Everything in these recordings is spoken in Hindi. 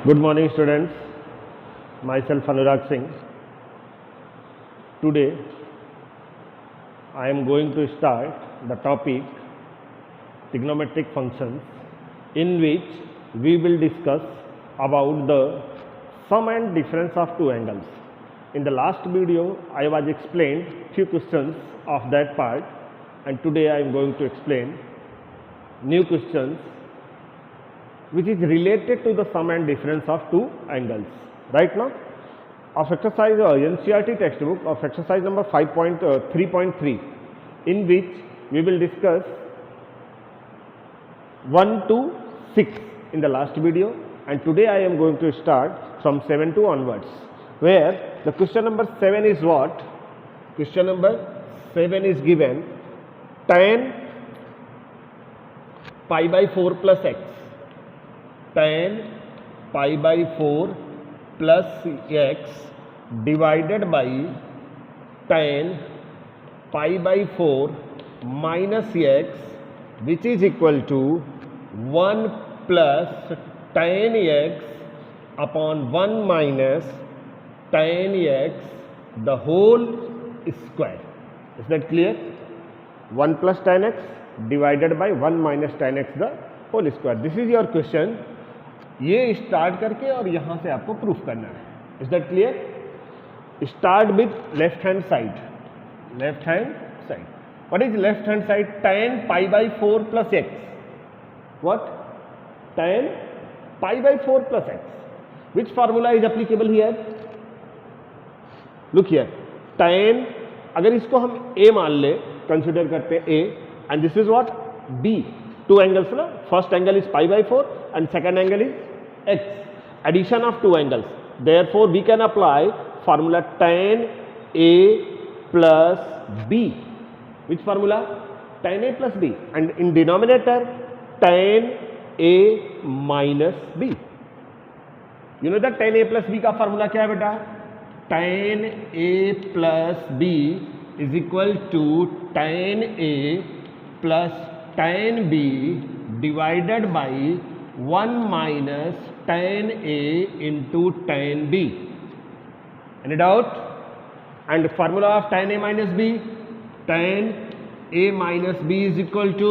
Good morning students, myself Anurag Singh. Today I am going to start the topic trigonometric functions, in which we will discuss about the sum and difference of two angles. In the last video I was explained few questions of that part, and today I am going to explain new questions which is related to the sum and difference of two angles. Right now, of exercise NCERT textbook of exercise number 5.3.3, in which we will discuss 1 to 6 in the last video, and today I am going to start from 7 to onwards, where the question number 7 is what? Question number 7 is given tan pi by 4 plus x, tan pi by 4 plus x divided by tan pi by 4 minus x, which is equal to 1 plus tan x upon 1 minus tan x the whole square. Is that clear? 1 plus tan x divided by 1 minus tan x the whole square. This is your question. ये स्टार्ट करके और यहाँ से आपको प्रूफ करना है. Is that clear? Start with left hand side. Left hand side. What is left hand side? tan pi by 4 plus x. What? tan pi by 4 plus x. Which formula is applicable here? Look here. tan, अगर इसको हम a मान ले, कंसिडर करते हैं a, and this is what? b. Two angles ना? First angle is pi by 4 and second angle is x. Addition of two angles. Therefore, we can apply formula tan a plus b. Which formula? Tan a plus b. And in denominator, tan a minus b. You know that tan a plus b का formula क्या है बेटा? Tan a plus b is equal to tan a plus tan b divided by 1 minus tan a into tan b. Any doubt? And formula of tan a minus b, tan a minus b is equal to,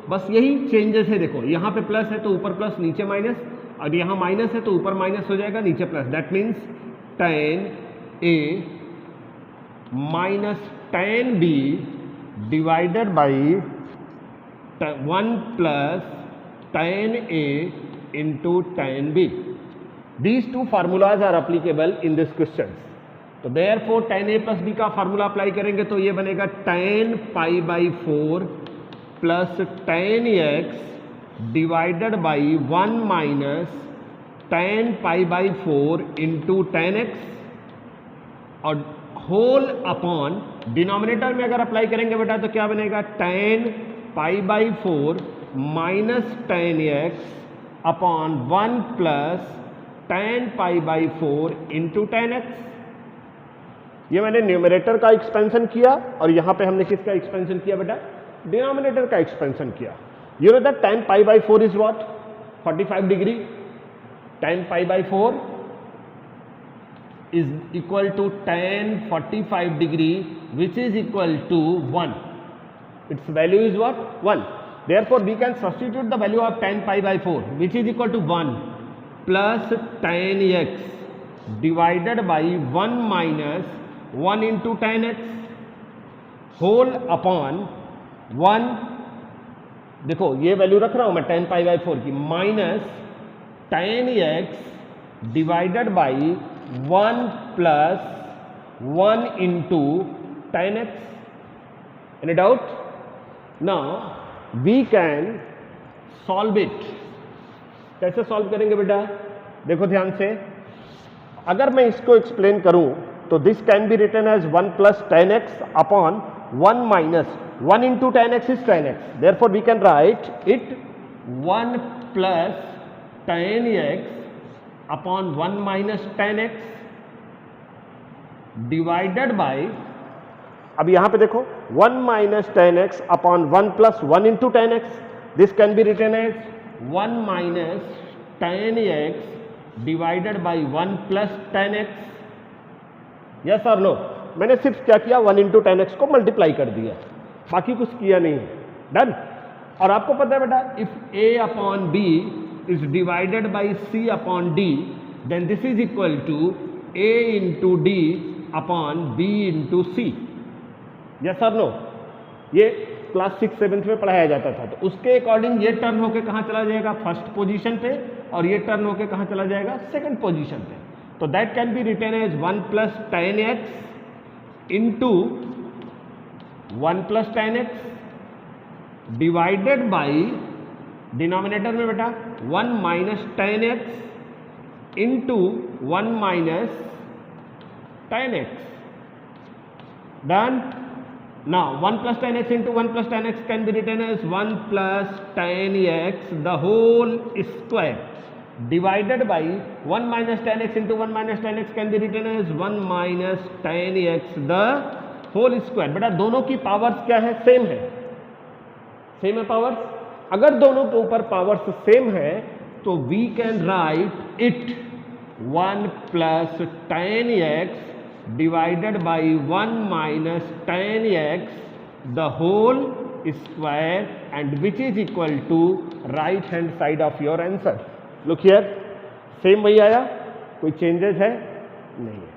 बस यही चेंजेस है. देखो यहाँ पे प्लस है तो ऊपर प्लस नीचे माइनस, और यहाँ माइनस है तो ऊपर माइनस हो जाएगा नीचे plus. That means tan a minus tan b divided by 1 plus tan a into tan b. These two formulas are applicable in this question. तो therefore tan a plus b का फार्मूला अप्लाई करेंगे तो ये बनेगा tan pi by 4 plus tan x divided by 1 minus tan pi by 4 into tan x, और होल अपॉन डिनोमिनेटर में अगर अप्लाई करेंगे बेटा तो क्या बनेगा? tan pi by 4 minus tan x upon 1 plus tan pi by 4 into tan x. ये मैंने न्यूमरेटर का एक्सपेंशन किया और यहाँ पे हमने किसका एक्सपेंशन किया बेटा? डिनोमिनेटर का एक्सपेंशन किया. You know that tan pi by 4 is what? 45 degree. tan pi by 4 is equal to tan 45 degree, which is equal to 1. Its value is what? 1. Therefore, we can substitute the value of tan pi by 4, which is equal to 1 plus tan x divided by 1 minus 1 into tan x whole upon 1. देखो ये वैल्यू रख रहा हूं मैं tan pi by 4 की, minus tan x divided by 1 plus 1 into tan x. Any doubt? Now we can solve it. कैसे सॉल्व करेंगे बेटा? देखो ध्यान से, अगर मैं इसको एक्सप्लेन करूं तो this can be written as 1 plus tan x upon 1 minus 1 into tan x is tan x. Therefore we can write it 1 plus tan x upon 1 minus tan x divided by, अब यहां पे देखो 1 minus tan x upon 1 plus 1 into tan x. This can be written as 1 minus tan x divided by 1 plus 10x। Yes और नो? मैंने सिर्फ क्या किया, 1 इंटू 10x को मल्टीप्लाई कर दिया, बाकी कुछ किया नहीं है। डन। और आपको पता है बेटा, if a upon b is divided by c upon d, then this is equal to a into d upon b into c। Yes और नो? ये क्लास 6-7 में पढ़ाया जाता था। तो उसके अकॉर्डिंग ये टर्न होके कहाँ चला जाएगा, फर्स्ट पोजीशन पे, और ये टर्न होके कहाँ चला जाएगा, सेकंड पोजीशन पे। तो that can be written as 1 plus 10x into 1 plus 10x divided by, denominator में बेटा 1 minus 10x into 1 minus 10x। Done. Now 1 plus 10x into 1 plus 10x can be written as 1 plus 10x the whole square divided by 1 minus 10x into 1 minus 10x can be written as 1 minus 10x the whole square। बेटा दोनों की पावर्स क्या है, सेम है, सेम है पावर्स। अगर दोनों के ऊपर पावर्स सेम है तो we can write it 1 plus 10x divided by 1 minus 10x the whole square and which is equal to right hand side of your answer। Look here, same वही आया, कोई चेंजेस है नहीं है।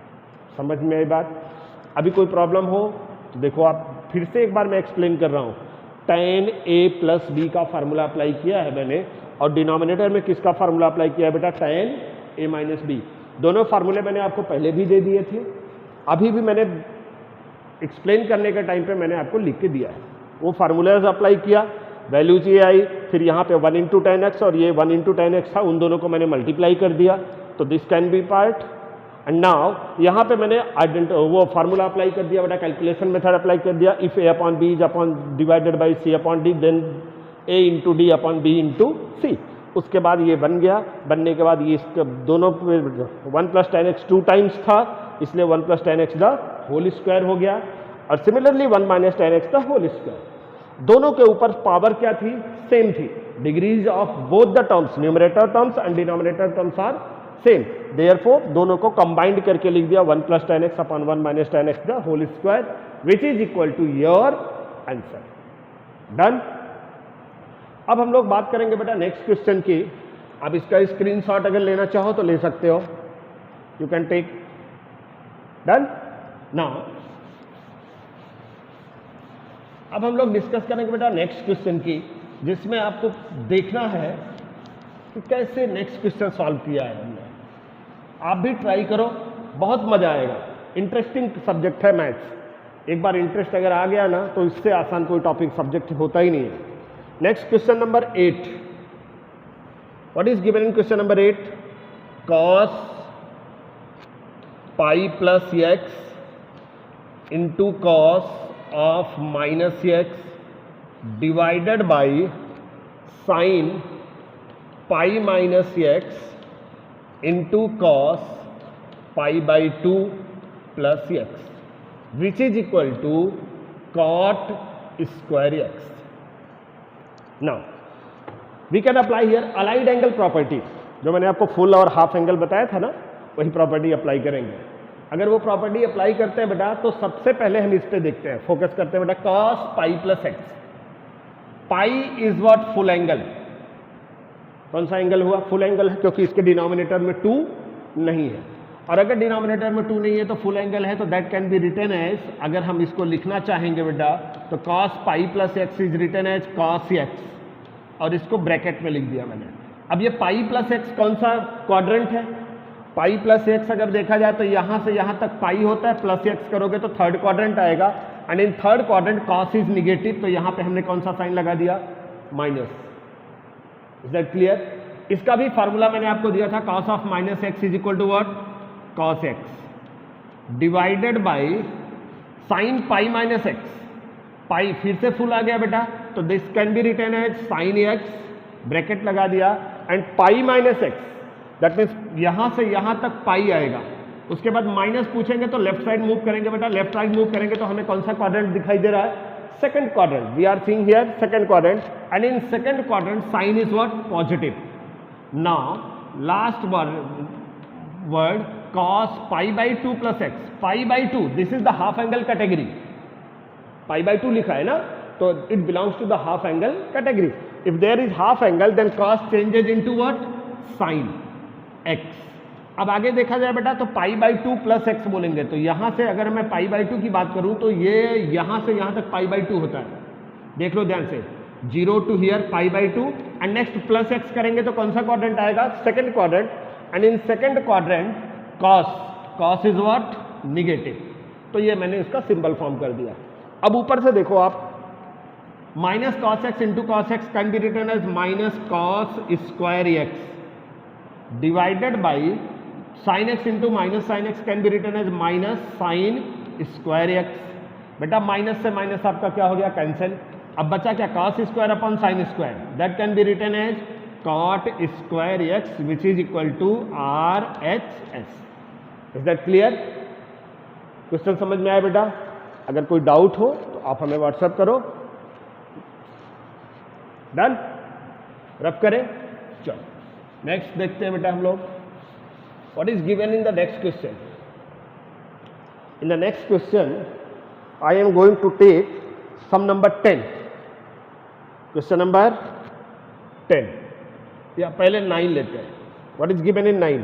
समझ में आई बात? अभी कोई प्रॉब्लम हो तो देखो, आप फिर से एक बार मैं एक्सप्लेन कर रहा हूँ। tan a प्लस b का फार्मूला अप्लाई किया है मैंने, और डिनोमिनेटर में किसका फार्मूला अप्लाई किया है बेटा, tan a माइनस b। दोनों फार्मूले मैंने आपको पहले भी दे दिए थे, अभी भी मैंने एक्सप्लेन करने के टाइम पे मैंने आपको लिख के दिया है। वो फार्मूलाज अप्लाई किया, वैल्यूज ये आई, फिर यहाँ पे 1 इंटू 10x और ये 1 इंटू 10x था, उन दोनों को मैंने मल्टीप्लाई कर दिया, तो this can B part. And now यहाँ पे मैंने वो फार्मूला अप्लाई कर दिया बेटा, कैलकुलेशन मेथड अप्लाई कर दिया। If a upon b is upon divided by c upon d, then a into d upon b into c। उसके बाद ये बन गया, बनने के बाद ये दोनों 1 प्लस 10x 2 टाइम्स था, इसलिए 1 plus 10x the whole square हो गया, और similarly 1 minus 10x the whole square. दोनों के ऊपर पावर क्या थी, सेम थी। Degrees of both the terms, numerator terms and denominator terms are same, therefore दोनों को कंबाइंड करके लिख दिया 1 plus 10x upon 1 minus 10x the whole square which is equal to your answer. Done. अब हम लोग बात करेंगे बेटा नेक्स्ट क्वेश्चन की। अब इसका स्क्रीनशॉट अगर लेना चाहो तो ले सकते हो, you can take. Done. Now अब हम लोग डिस्कस करेंगे बेटा नेक्स्ट क्वेश्चन की, जिसमें आपको देखना है कि कैसे नेक्स्ट क्वेश्चन सॉल्व किया है हमने। आप भी ट्राई करो, बहुत मजा आएगा। इंटरेस्टिंग सब्जेक्ट है मैथ्स। एक बार इंटरेस्ट अगर आ गया ना तो इससे आसान कोई टॉपिक सब्जेक्ट होता ही नहीं है। Next question number 8। What is given in question number 8? cos pi plus x into cos of minus x divided by sine pi minus x into cos pi by 2 plus x which is equal to cot square x। Now we can apply here allied angle property. जो मैंने आपको फुल और हाफ एंगल बताया था ना, वही प्रॉपर्टी अप्लाई करेंगे। अगर वो प्रॉपर्टी अप्लाई करते हैं बेटा तो सबसे पहले हम इस पे देखते हैं, फोकस करते हैं बेटा, cos pi plus x. Pi is what? Full angle. कौन सा एंगल हुआ? फुल एंगल है, क्योंकि इसके डिनोमिनेटर में 2 नहीं है। और अगर डिनोमिनेटर में 2 नहीं है तो फुल एंगल है, तो that can be written as, अगर हम इसको लिखना चाहेंगे बेटा तो cos pi plus x is written as cos x, और इसको ब्रैकेट में लिख दिया मैंने। अब ये पाई प्लस एक्स कौन सा क्वाड्रेंट है? पाई प्लस एक्स अगर देखा जाए तो यहां से यहां तक पाई होता है, प्लस एक्स करोगे तो थर्ड क्वाड्रेंट आएगा, and in third quadrant cos is negative, तो यहां पे हमने कौन सा साइन लगा दिया? माइनस। Is that clear? इसका भी फार्मूला मैंने आपको दिया था, cos of minus x is equal to what? cos X divided by sine pi minus X. Pi फिर से फुल आ गया बेटा, तो this can be written as sine X, bracket लगा दिया, and pi minus x, that means यहां से यहां तक पाई आएगा। उसके बाद माइनस पूछेंगे तो लेफ्ट साइड मूव करेंगे बेटा, लेफ्ट साइड मूव करेंगे तो हमें कौन सा क्वाड्रेंट दिखाई दे रहा है? Second quadrant. We are seeing here second quadrant, and in second quadrant sine is what? Positive. Now last word cos pi by 2 plus x, pi by 2, this is the half angle category, pi by 2 लिखा है ना, तो it belongs to the half angle category. If there is half angle then cos changes into what? Sin x. अब आगे देखा जाए बेटा तो पाई बाई 2 प्लस एक्स बोलेंगे, तो यहां से अगर मैं पाई बाई 2 की बात करूं तो ये यहां से यहां तक पाई बाई 2 होता है, देख लो ध्यान से, 0 to here pi by 2 and next plus x करेंगे तो कौन सा क्वाड्रेंट आएगा? Second quadrant. And in second quadrant cos is what? Negative. तो ये मैंने इसका सिंबल फॉर्म कर दिया. अब ऊपर से देखो आप, minus cos x into cos x can be written as minus cos square x divided by sine x into minus sine x can be written as minus sine square x. बेटा माइनस से माइनस आपका क्या हो गया? कैंसिल. अब बचा क्या? Cos square upon sine square, that can be written as cot square x which is equal to R H S. Is that clear? Question समझ में आया बेटा? अगर कोई डाउट हो तो आप हमें व्हाट्सएप करो. डन? रफ करें. चलो नेक्स्ट देखते हैं बेटा हम लोग. What is given in the next question? In the next question I am going to take some number 10. Question number 10 या पहले 9 लेते हैं. What is given in 9?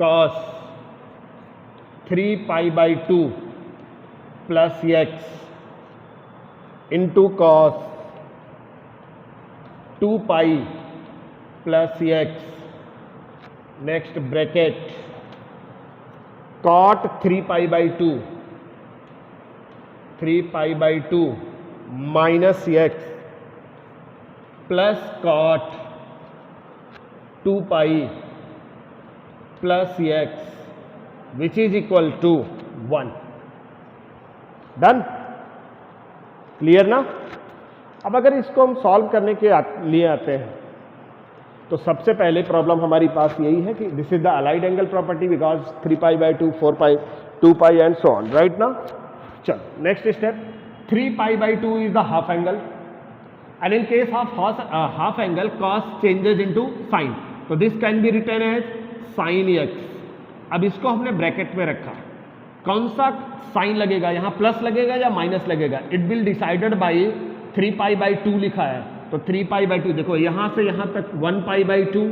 cos 3 pi by 2 plus x into cos 2 pi plus x, next bracket cot 3 pi by 2 minus x plus cot 2 pi plus x which is equal to 1. Done? Clear ना? अब अगर इसको हम सॉल्व करने के लिए आते हैं तो सबसे पहले प्रॉब्लम हमारी पास यही है कि this is the allied angle property because 3 pi by 2, 4 pi, 2 pi and so on. Right ना? चलो next step. 3 pi by 2 is the half angle and in case of half angle cos changes into sine, तो this can be written as sine X. अब इसको हमने ब्रैकेट में रखा, कौन सा साइन लगेगा? यहाँ प्लस लगेगा या माइनस लगेगा? It will decided by 3 pi by 2 लिखा है, तो 3 पाई बाई 2 देखो यहाँ से यहाँ तक 1 pi by 2,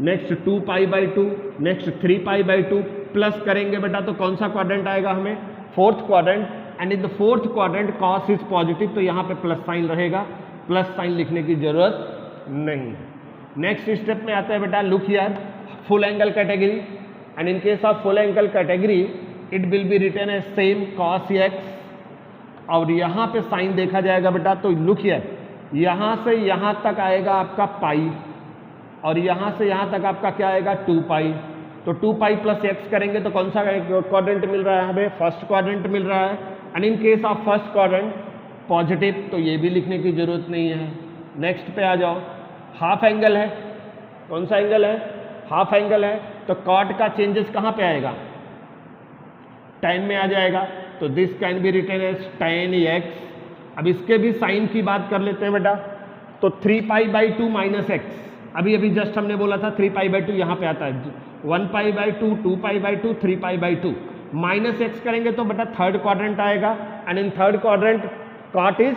next 2 pi by 2, next 3 pi by 2, plus करेंगे बेटा तो कौन सा क्वाड्रेंट आएगा हमें? Fourth quadrant. And in the fourth quadrant cos is positive, तो यहाँ पे प्लस साइन रहेगा, प्लस साइन लिखने की जरूरत नहीं. नेक्स्ट स्टेप में आता है बेटा, look here, full angle category. And in case of full angle category it will be written as same cos x. और यहाँ पे साइन देखा जाएगा बेटा, तो लुक हियर, यहाँ से यहाँ तक आएगा आपका पाई और यहाँ से यहाँ तक आपका क्या आएगा? 2 पाई. तो 2 पाई प्लस एक्स करेंगे तो कौन सा क्वाड्रेंट मिल रहा है हमें? फर्स्ट क्वाड्रेंट मिल रहा है. And in case of first quadrant positive, तो ये भी लिखने की जरूरत नहीं है. नेक्स्ट पे आ जाओ. हाफ एंगल है, कौन सा एंगल है? हाफ एंगल है, तो कॉट का चेंजेस कहाँ पे आएगा? tan में आ जाएगा, तो this can be written as tan x. अब इसके भी साइन की बात कर लेते हैं बेटा, तो 3 पाई बाई 2 माइनस एक्स, अभी अभी जस्ट हमने बोला था 3 पाई बाई 2 यहाँ पे आता है, 1 pi by 2, 2 pi by 2, 3 pi by 2, minus x करेंगे तो बेटा थर्ड क्वाड्रेंट आएगा. And in third quadrant cot is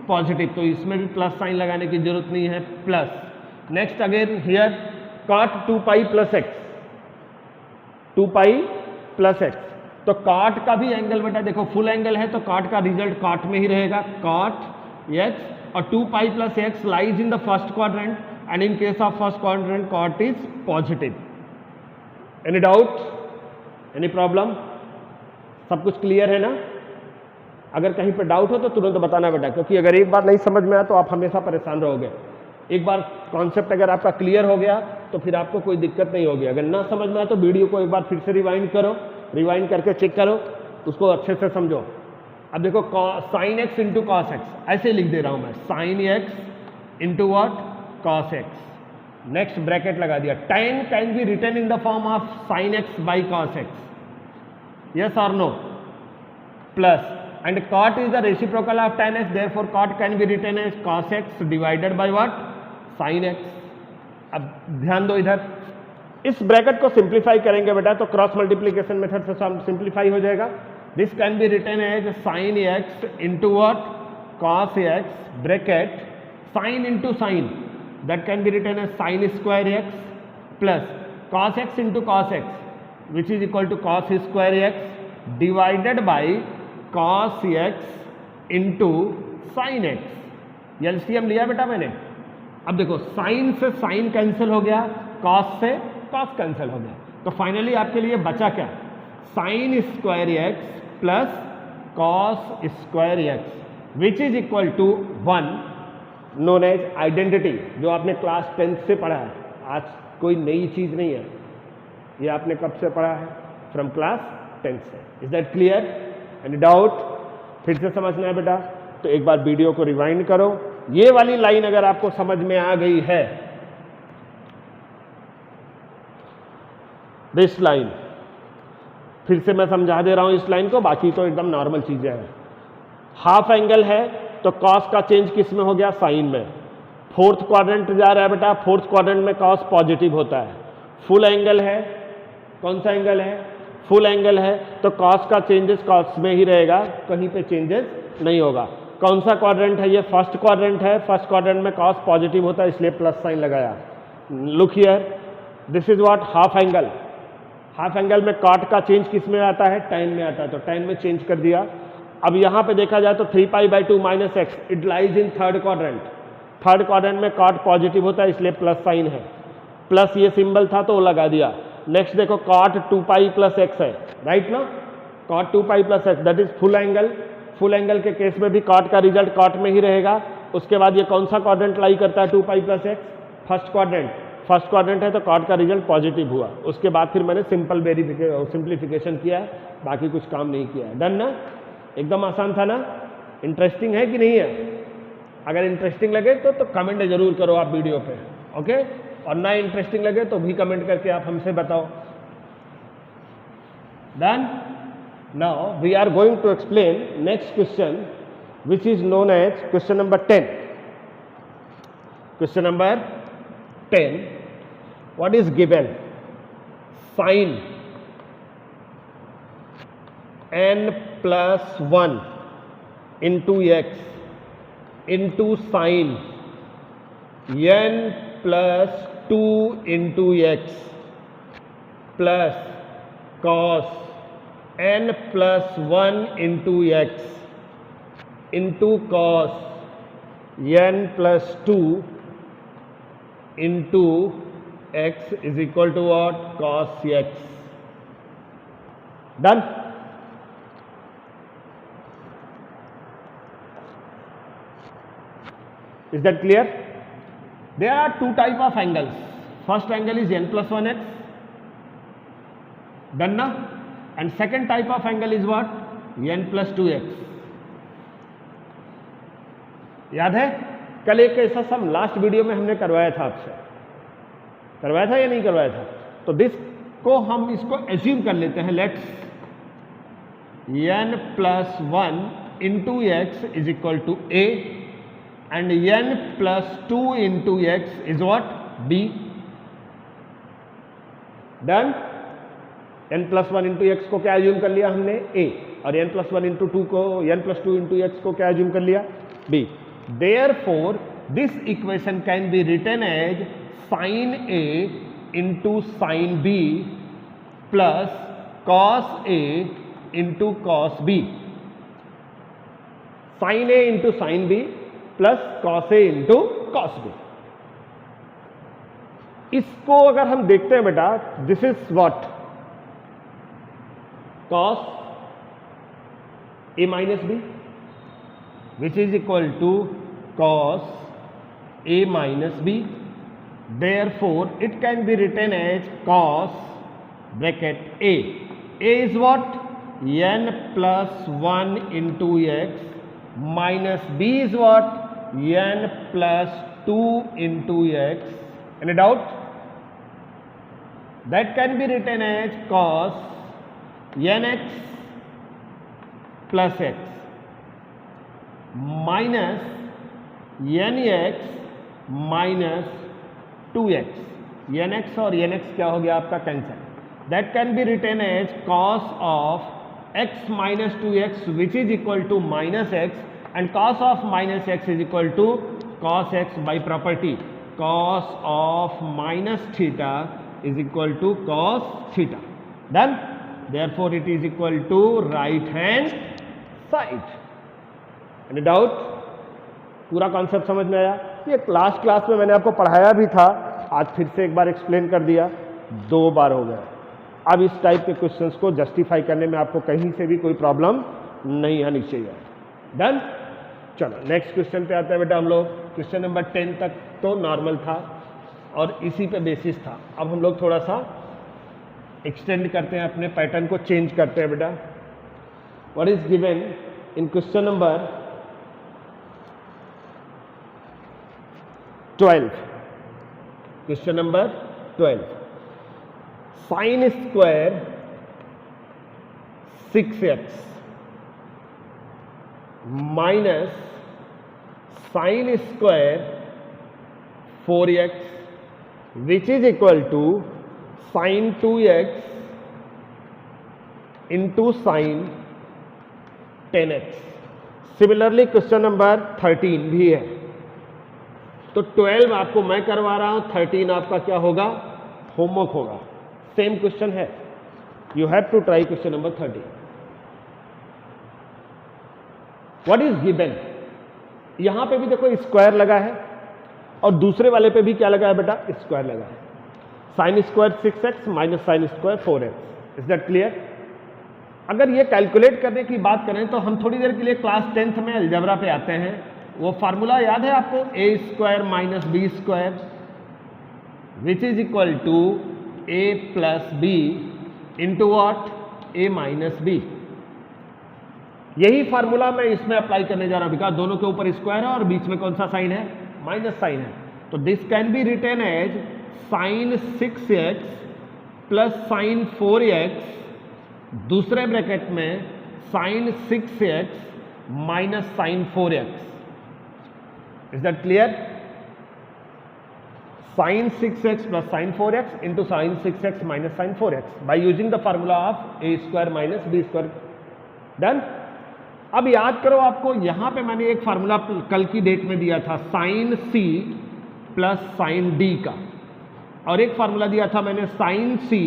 positive, तो इसमें भी प्लस साइन लगाने की जरूरत नहीं है, plus. Next again here cot 2 pi plus x, 2 pi plus x, तो cot का भी एंगल बेटा देखो फुल एंगल है, तो cot का रिजल्ट cot में ही रहेगा, cot x. और 2 pi plus x lies in the first quadrant and in case of first quadrant cot is positive. Any doubt? Any problem? सब कुछ क्लियर है ना? अगर कहीं पर डाउट हो तो तुरंत बताना बेटा, क्योंकि अगर एक बार नहीं समझ में आया तो आप हमेशा परेशान रहोगे. एक बार कॉन्सेप्ट अगर आपका क्लियर हो गया तो फिर आपको कोई दिक्कत नहीं होगी. अगर ना समझ में आए तो वीडियो को एक बार फिर से रिवाइंड करो, रिवाइंड करके चेक करो, उसको अच्छे से समझो. अब देखो sine x into cos X ऐसे लिख दे रहा हूं मैं, sine x into what? Cos X. Next bracket लगा दिया. tan can be written in the form of sine X by cos X, yes और no? Plus and cot is the reciprocal of tan x, therefore cot can be written as cos x divided by what? Sin x. अब ध्यान दो इधर, इस ब्रैकेट को सिंप्लीफाई करेंगे बेटा तो क्रॉस मल्टीप्लीकेशन मेथड से सिंप्लीफाई हो जाएगा. This can be written as sine x into what cos x bracket sine into sine that can be written as sine square x plus cos x into cos x which is equal to cos square x divided by cos x into sine x. LCM लिया बेटा मैंने. अब देखो साइन से साइन कैंसिल हो गया, कॉस से कॉस कैंसिल हो गया, तो फाइनली आपके लिए बचा क्या? Sine square x plus cos square x which is equal to 1 known as identity, जो आपने क्लास 10th से पढ़ा है. आज कोई नई चीज नहीं है, ये आपने कब से पढ़ा है? फ्रॉम क्लास 10th से. Is that clear? Any doubt? फिर से समझना है बेटा तो एक बार वीडियो को रिवाइंड करो. ये वाली लाइन अगर आपको समझ में आ गई है, दिस लाइन, फिर से मैं समझा दे रहा हूं इस लाइन को, बाकी तो एकदम नॉर्मल चीजें हैं. हाफ एंगल है तो कॉस का चेंज किस में हो गया? साइन में. फोर्थ क्वाड्रेंट जा रहा है बेटा, फोर्थ क्वाड्रेंट में कॉस पॉजिटिव होता है. फुल एंगल है, कौन सा एंगल है? फुल एंगल है तो कॉस का चेंजेस कॉस में ही रहेगा, कहीं पे चेंजेस नहीं होगा. कौन सा क्वाड्रेंट है? ये फर्स्ट क्वाड्रेंट है. फर्स्ट क्वाड्रेंट में कॉस पॉजिटिव होता है इसलिए प्लस साइन लगाया. Look here, this is what half angle. Half angle में कॉट का चेंज किस में आता है? tan में आता है, तो tan में चेंज कर दिया. अब यहां पे देखा जाए तो 3π/2 minus X it lies in third quadrant. Third quadrant में कॉट पॉजिटिव होता है इसलिए प्लस साइन है, प्लस ये सिंबल था तो वो लगा दिया. नेक्स्ट देखो कॉट 2π प्लस एक्स है, राइट ना? Cot 2π plus X that is full angle. Full angle के केस में भी कॉट का रिजल्ट कॉट में ही रहेगा. उसके बाद ये कौन सा क्वाड्रेंट लाई करता है? 2π plus X, first quadrant. First quadrant है तो कॉट का रिजल्ट पॉजिटिव हुआ. उसके बाद फिर मैंने सिंपल सिंप्लीफिकेशन किया है, बाकी कुछ काम नहीं किया है. डन ना? एकदम आसान था ना? इंटरेस्टिंग है कि नहीं है? अगर इंटरेस्टिंग लगे तो कमेंट जरूर करो आप वीडियो पे, ओके? और ना इंटरेस्टिंग लगे तो भी कमेंट करके आप हमसे बताओ. Done? Now we are going to explain next question which is known as question number 10. Question number 10. What is given? Sin n plus 1 into x into sin n plus 2 into x plus cos n plus 1 into x into cos n plus 2 into x is equal to what? Cos x. Done? Is that clear? There are two type of angles. First angle is n plus 1x. Done na? And second type of angle is what? n plus 2x. याद है? कल एक ऐसा सम लास्ट वीडियो में हमने करवाया था आपसे, करवाया था या नहीं करवाया था? तो दिस को हम इसको एज्यूम कर लेते हैं. Let's n plus 1 into x is equal to a and n plus 2 into x is what? b. Done? n plus 1 into x को क्या एज्यूम कर लिया हमने? a. और n plus 1 into 2 को, n plus 2 into x को क्या एज्यूम कर लिया? b. Therefore, this equation can be written as sin A into sin B plus cos A into cos B. Sin A into sin B plus cos A into cos B. इसको अगर हम देखते हैं बेटा, this is what? cos A minus B which is equal to cos A minus B. Therefore, it can be written as cos bracket A. A is what? n plus 1 into x minus B is what? n plus 2 into x. Any doubt? That can be written as cos nx plus x minus nx minus 2x. N x और एन एक्स क्या हो गया आपका cancel. That can be written as cos of x minus 2x which is equal to minus x and cos of minus x is equal to cos x by property. Cos of minus theta is equal to cos theta. Done. Therefore it is equal to right hand side. Any doubt? पूरा कॉन्सेप्ट समझ में आया? ये लास्ट क्लास में मैंने आपको पढ़ाया भी था, आज फिर से एक बार एक्सप्लेन कर दिया, 2 बार हो गया. अब इस टाइप के क्वेश्चंस को जस्टिफाई करने में आपको कहीं से भी कोई प्रॉब्लम नहीं आनी चाहिए. डन. चलो नेक्स्ट क्वेश्चन पे आते हैं बेटा हम लोग. क्वेश्चन नंबर 10 तक तो नॉर्मल था और इसी पे बेसिस था. अब हम लोग थोड़ा सा एक्सटेंड करते हैं, अपने पैटर्न को चेंज करते हैं बेटा. What is given in question number 12. Question number 12. Sine square 6x minus sine square 4x which is equal to sin 2x into sin 10x. Similarly question number 13 भी है. तो 12 आपको मैं करवा रहा हूं, 13 आपका क्या होगा, होमवर्क होगा. सेम क्वेश्चन है. You have to try question number 13. What is given? यहां पे भी देखो स्क्वायर लगा है और दूसरे वाले पे भी क्या लगा है बेटा, स्क्वायर लगा है. Sign square 6x minus sine square 4x. Is that clear? अगर ये कैलकुलेट करने की बात करें तो हम थोड़ी देर के लिए क्लास 10th में अलजेब्रा पे आते हैं. वो फार्मूला याद है आपको, A square minus B square which is equal to A plus B into what, A minus B. यही फार्मूला मैं इसमें अप्लाई करने जा रहा हूं बिकॉज दोनों के ऊपर स्क्वायर है और बीच में कौन सा साइन है, माइनस साइन है. तो this can be written as sine 6x plus sine 4x दूसरे ब्रैकेट में sine 6x minus sine 4x. Is that clear? Sine 6x plus sine 4x into sine 6x minus sine 4x by using the formula of a square minus B square. Done. अब याद करो, आपको यहां पे मैंने एक फार्मूला कल की डेट में दिया था sine c plus sine d का, और एक फार्मूला दिया था मैंने sine c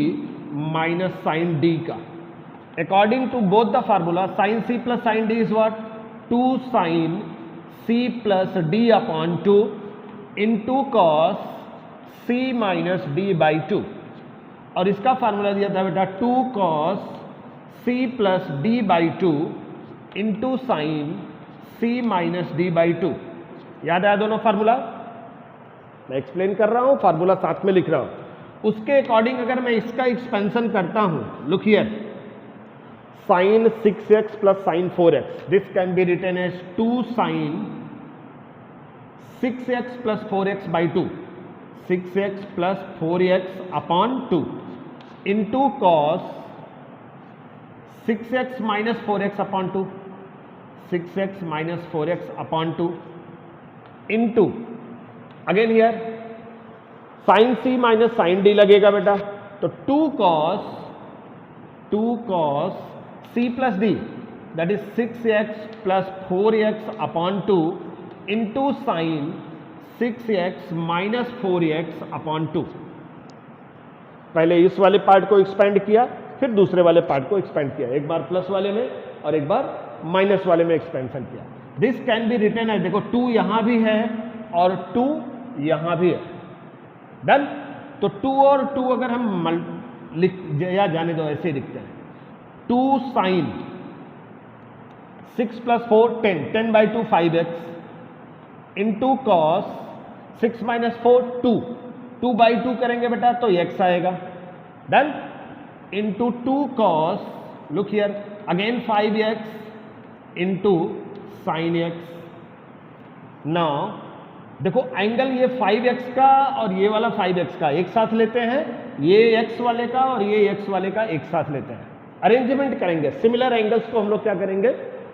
minus sine d का. According to both the formula sine c plus sine d is what, 2 sine c plus d upon 2 into cos c minus d by 2. और इसका फार्मूला दिया था बेटा 2 cos c plus d by 2 into sine c minus d by 2. याद आया दोनों फार्मूला? मैं एक्सप्लेन कर रहा हूं, फार्मूला साथ में लिख रहा हूं. उसके अकॉर्डिंग अगर मैं इसका एक्सपेंशन करता हूं, look here, sine 6x plus sine 4x, this can be written as 2 sine 6x plus 4x by 2, 6x plus 4x upon 2 into cos 6x minus 4x upon 2, 6x minus 4x upon 2 into again here sine c minus sine d लगेगा बेटा. तो 2 cos c plus d that is 6x plus 4x upon 2 into sine 6x minus 4x upon 2. पहले इस वाले पार्ट को एक्सपेंड किया, फिर दूसरे वाले पार्ट को एक्सपेंड किया. एक बार प्लस वाले में और एक बार माइनस वाले में एक्सपेंशन किया. This can be written as, देखो 2 यहां भी है और 2 यहां भी है. डन. तो 2 और 2 अगर हम लिख या जाने दो ऐसे ही लिखते हैं, 2 sine 6 plus 4 10, 10 by 2 5x into cos 6 minus 4 2, 2 by 2 करेंगे बेटा तो x आएगा. Done. Into 2 cos, look here again 5x into sine x. Now देखो एंगल ये 5x का और ये वाला 5x का एक साथ लेते हैं, ये x वाले का और ये x वाले का एक साथ लेते हैं, अरेंजमेंट करेंगे. सिमिलर एंगल्स को हम लोग क्या करेंगे,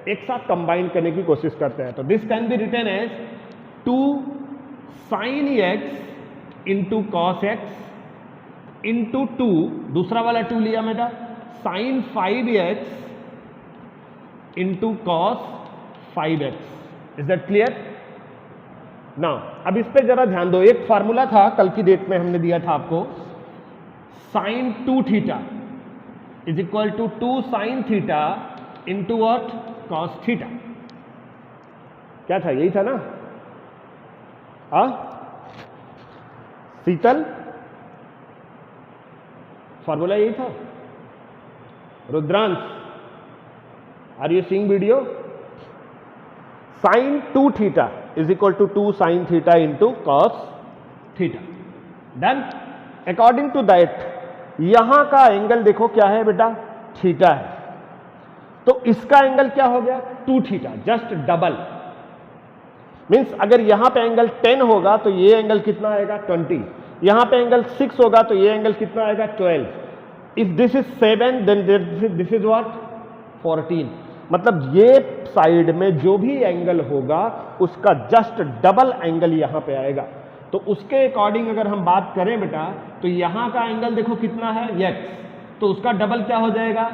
एक साथ कंबाइन करने की कोशिश करते हैं. तो this can be written as 2 sine x into cos x into 2, दूसरा वाला 2 लिया बेटा, sine 5x into cos 5x। Is that clear? ना अब इस पे जरा ध्यान दो, एक फार्मूला था कल की डेट में हमने दिया था आपको, sine 2 theta is equal to 2 sine theta into what, cos theta. क्या था? यही था ना? शीतल, फार्मूला यही था। Rudransh, are you seeing video? Sine 2 theta is equal to 2 sine theta into cos theta. Done? According to that यहां का एंगल देखो क्या है बेटा, थीटा है, तो इसका एंगल क्या हो गया, 2 थीटा, जस्ट डबल। मींस अगर यहां पे एंगल 10 होगा तो ये एंगल कितना आएगा, 20। यहां पे एंगल 6 होगा तो ये एंगल कितना आएगा, 12। If this is 7 then this is what, 14। मतलब ये साइड में जो भी एंगल होगा उसका जस्ट डबल एंगल यहां पे आएगा। तो उसके अकॉर्डिंग अगर हम बात करें बेटा, तो यहां का एंगल देखो कितना है, x, तो उसका डबल क्या हो जाएगा,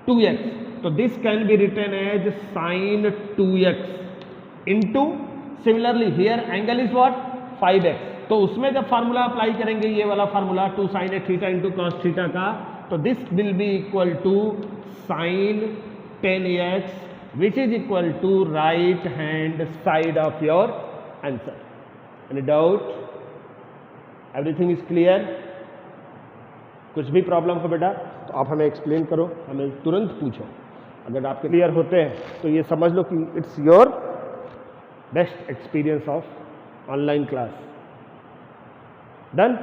2x। तो this can be written as sine 2x into, similarly here angle is what, 5x। तो उसमें जब फार्मूला अप्लाई करेंगे, ये वाला formula 2 sine a theta into cos theta का, तो this will be equal to sine 10x which is equal to right hand side of your answer. Any doubt? Everything is clear? कुछ भी प्रॉब्लम हो बेटा तो आप हमें एक्सप्लेन करो, हमें तुरंत पूछो। अगर आपके क्लियर होते हैं तो ये समझ लो कि it's your best experience of online class. Done?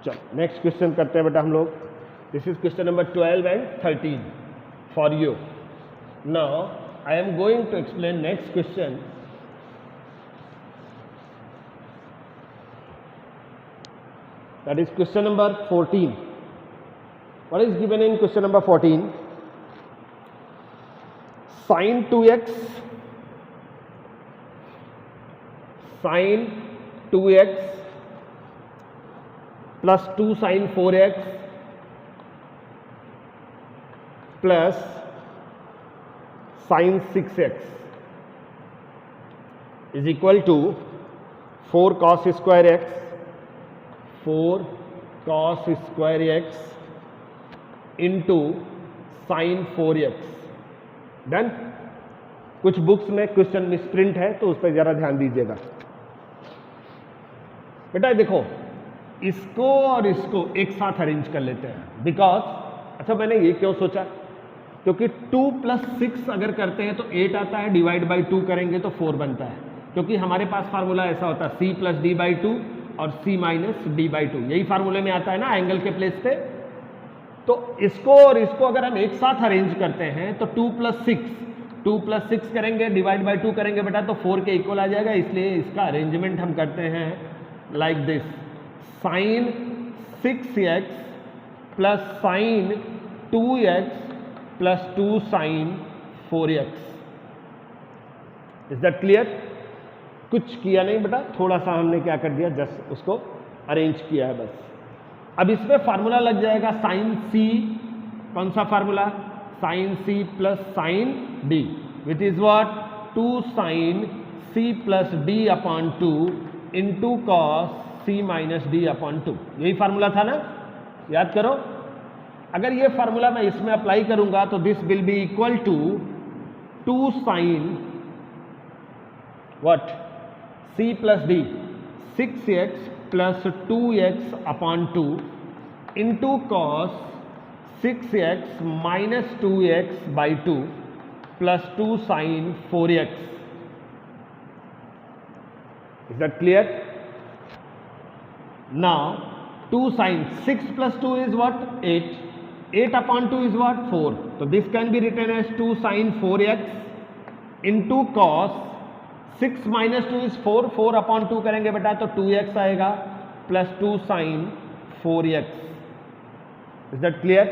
चलो नेक्स्ट क्वेश्चन करते हैं बेटा हम लोग। This is question number 12 and 13 for you. Now I am going to explain next question. That is question number 14. What is given in question number 14? Sin 2x plus 2 sin 4x plus sin 6x is equal to 4 cos square x, 4 cos square x into sine 4x। Done? कुछ बुक्स में क्वेश्चन मिसप्रिंट है तो उस पर जरा ध्यान दीजिएगा बेटा। देखो इसको और इसको एक साथ अरेंज कर लेते हैं, बिकॉज अच्छा मैंने ये क्यों सोचा, क्योंकि 2 + 6 अगर करते हैं तो 8 आता है, डिवाइड बाई 2 करेंगे तो 4 बनता है, क्योंकि हमारे पास फार्मूला ऐसा होता है c + d/2 और c - d/2, यही फार्मूले में आता है ना एंगल के प्लेस पे। तो इसको और इसको अगर हम एक साथ अरेंज करते हैं तो 2 + 6 करेंगे, डिवाइड बाई 2 करेंगे बेटा तो 4 के इक्वल आ जाएगा। इसलिए इसका अरेंजमेंट हम करते हैं like this, sine 6x plus sine 2x plus 2 sine 4x। Is that clear? कुछ किया नहीं बेटा, थोड़ा सा हमने क्या कर दिया, जस्ट उसको अरेंज किया है बस। अब इसमें फार्मूला लग जाएगा साइन c, कौन सा formula, sine c plus sine d which is what, 2 sine c plus d/2 into cos c - d/2। यही फार्मूला था ना, याद करो। अगर ये फार्मूला मैं इसमें अप्लाई करूंगा तो this will be equal to 2 sine what, c plus d, 6x plus 2x/2 into cos 6x minus 2x/2 plus 2 sine 4x। Is that clear? Now 2 sine 6 + 2 is what, 8, 8/2 is what, 4। तो this can be written as 2 sine 4x into cos 6 - 2 is 4, 4/2 करेंगे बेटा तो 2x आएगा plus 2 sine 4x। Is that clear?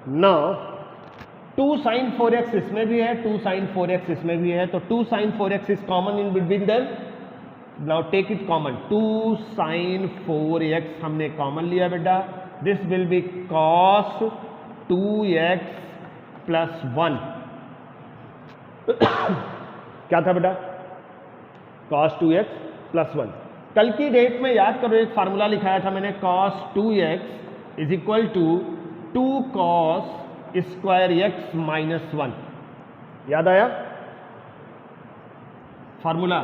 Now 2 sine 4x इसमें भी है, 2 साइन 4x इसमें भी है, तो 2 sine 4x is common in between them. Now take it common, 2 sin 4x हमने कॉमन लिया बेटा, this will be cos 2x plus 1 क्या था बेटा, cos 2x प्लस 1। कल की डेट में याद करो एक फार्मूला लिखाया था मैंने, cos 2x is equal to 2 cos square x minus 1, याद आया formula,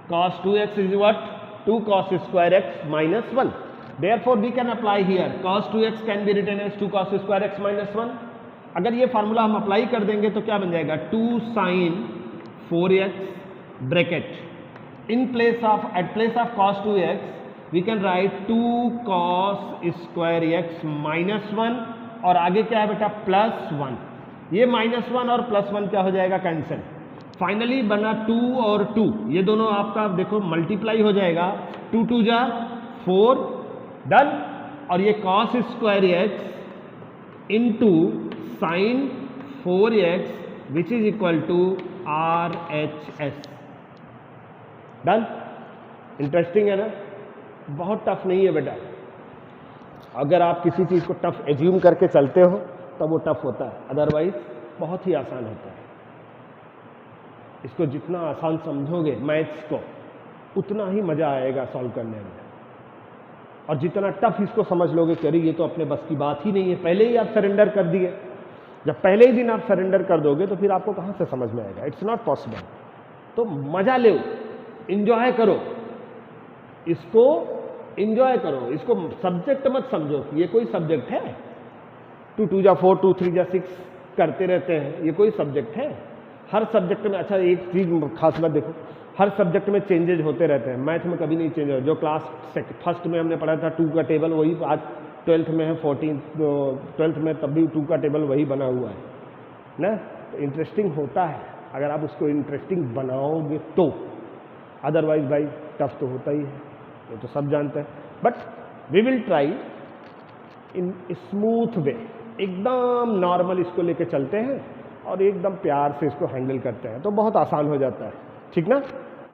cos 2x is what, 2 cos square x minus 1, therefore we can apply here, cos 2x can be written as 2 cos square x minus 1। अगर ये फार्मूला हम अप्लाई कर देंगे तो क्या बन जाएगा, 2 sin 4x bracket in place of, at place of cos 2x we can write 2 cos square x minus 1 और आगे क्या है बेटा प्लस 1, ये माइनस 1 और प्लस 1 क्या हो जाएगा कैंसिल, फाइनली बना 2 और 2, ये दोनों आपका देखो मल्टीप्लाई हो जाएगा, 2 2 जा 4 डन, और ये cos square x into sine 4x which is equal to RHS, done. Interesting है ना, बहुत टफ नहीं है बेटा, अगर आप किसी चीज़ को टफ एज्यूम करके चलते हो तब वो टफ होता है, अदरवाइज बहुत ही आसान होता है। इसको जितना आसान समझोगे मैथ्स को उतना ही मज़ा आएगा सॉल्व करने में, और जितना टफ इसको समझ लोगे कि अरे ये तो अपने बस की बात ही नहीं है, पहले ही आप सरेंडर कर दिए, जब पहले ही दिन आप सरेंडर कर दोगे तो फिर आपको कहाँ से समझ में आएगा, इट्स नॉट पॉसिबल। तो मज़ा लो, इंजॉय करो, इसको इंजॉय करो, इसको सब्जेक्ट मत समझो कि ये कोई सब्जेक्ट है, 2 2 जा 4 2 3 जा 6 करते रहते हैं, ये कोई सब्जेक्ट है, हर सब्जेक्ट में, अच्छा एक चीज़ खास बात देखो, हर सब्जेक्ट में चेंजेज होते रहते हैं, मैथ में कभी नहीं चेंज हो, जो क्लास फर्स्ट में हमने पढ़ा था 2 का टेबल वही आज 12th में है, 12th में तब भी 2 का टेबल वही बना हुआ है ना, तो इंटरेस्टिंग होता है अगर आप उसको इंटरेस्टिंग बनाओगे तो, अदरवाइज भाई टफ तो होता ही है, ये तो सब जानते हैं, but we will try in smooth way, एकदम नॉर्मल इसको लेके चलते हैं और एकदम प्यार से इसको हैंडल करते हैं तो बहुत आसान हो जाता है, ठीक ना।